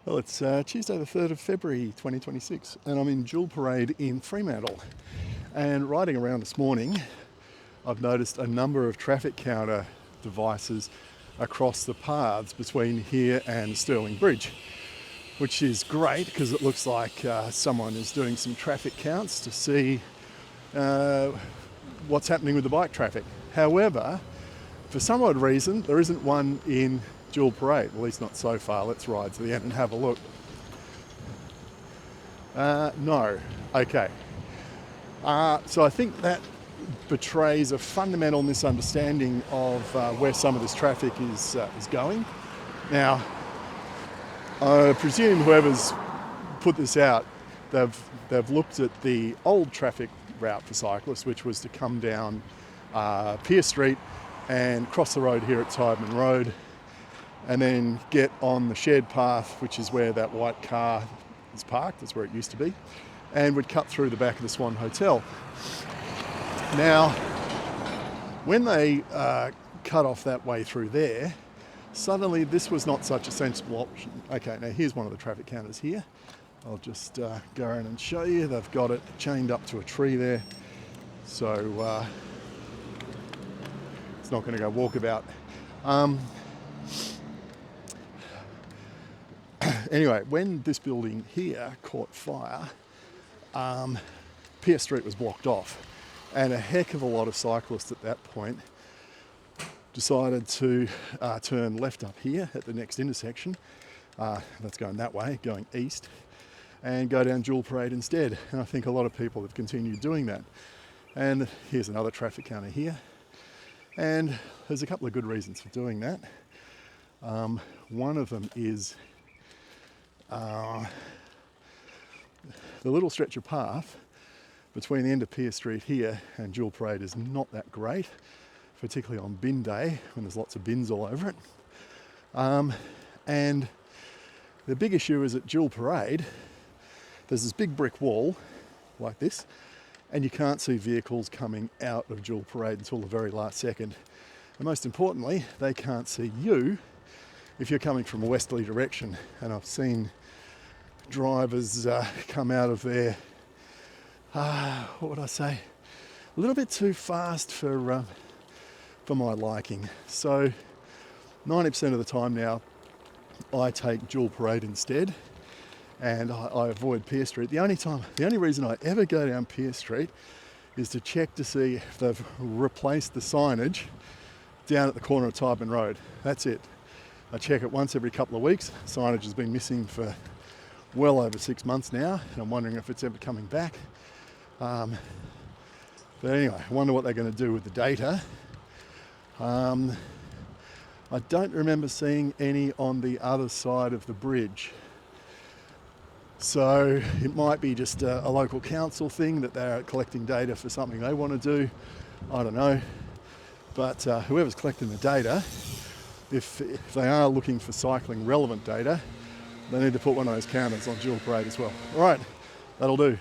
Well, it's Tuesday the 3rd of February 2026 and I'm in Jewell Parade in Fremantle. And riding around this morning, I've noticed a number of traffic counter devices across the paths between here and Stirling Bridge, which is great because it looks like someone is doing some traffic counts to see what's happening with the bike traffic. However, for some odd reason, there isn't one in Jewell Parade, at least not so far. Let's ride to the end and have a look. No. Okay. So I think that betrays a fundamental misunderstanding of where some of this traffic is going. Now, I presume whoever's put this out, they've looked at the old traffic route for cyclists, which was to come down Pearse Street and cross the road here at Tydeman Road, and then get on the shared path, which is where that white car is parked, that's where it used to be, and would cut through the back of the Swan Hotel. Now, when they cut off that way through there, suddenly this was not such a sensible option. Okay, now here's one of the traffic counters here. I'll just go around and show you. They've got it chained up to a tree there, so it's not going to go walkabout. Anyway, when this building here caught fire, Pearse Street was blocked off, and a heck of a lot of cyclists at that point decided to turn left up here at the next intersection. That's going that way, going east, and go down Jewell Parade instead. And I think a lot of people have continued doing that. And here's another traffic counter here. And there's a couple of good reasons for doing that. One of them is the little stretch of path between the end of Pearse Street here and Jewell Parade is not that great, particularly on bin day when there's lots of bins all over it. And the big issue is at Jewell Parade, there's this big brick wall like this, and you can't see vehicles coming out of Jewell Parade until the very last second. And most importantly, they can't see you if you're coming from a westerly direction. And I've seen drivers come out of there, what would I say, a little bit too fast for my liking. So 90% of the time now, I take Jewell Parade instead, and I avoid Pearse Street. The only reason I ever go down Pearse Street is to check to see if they've replaced the signage down at the corner of Tydeman Road. That's it. I check it once every couple of weeks. Signage has been missing for well over 6 months now, and I'm wondering if it's ever coming back. But anyway, I wonder what they're going to do with the data. I don't remember seeing any on the other side of the bridge. So it might be just a local council thing that they're collecting data for something they want to do. I don't know. But whoever's collecting the data, if they are looking for cycling relevant data, they need to put one of those counters on Jewell Parade as well. All right, that'll do.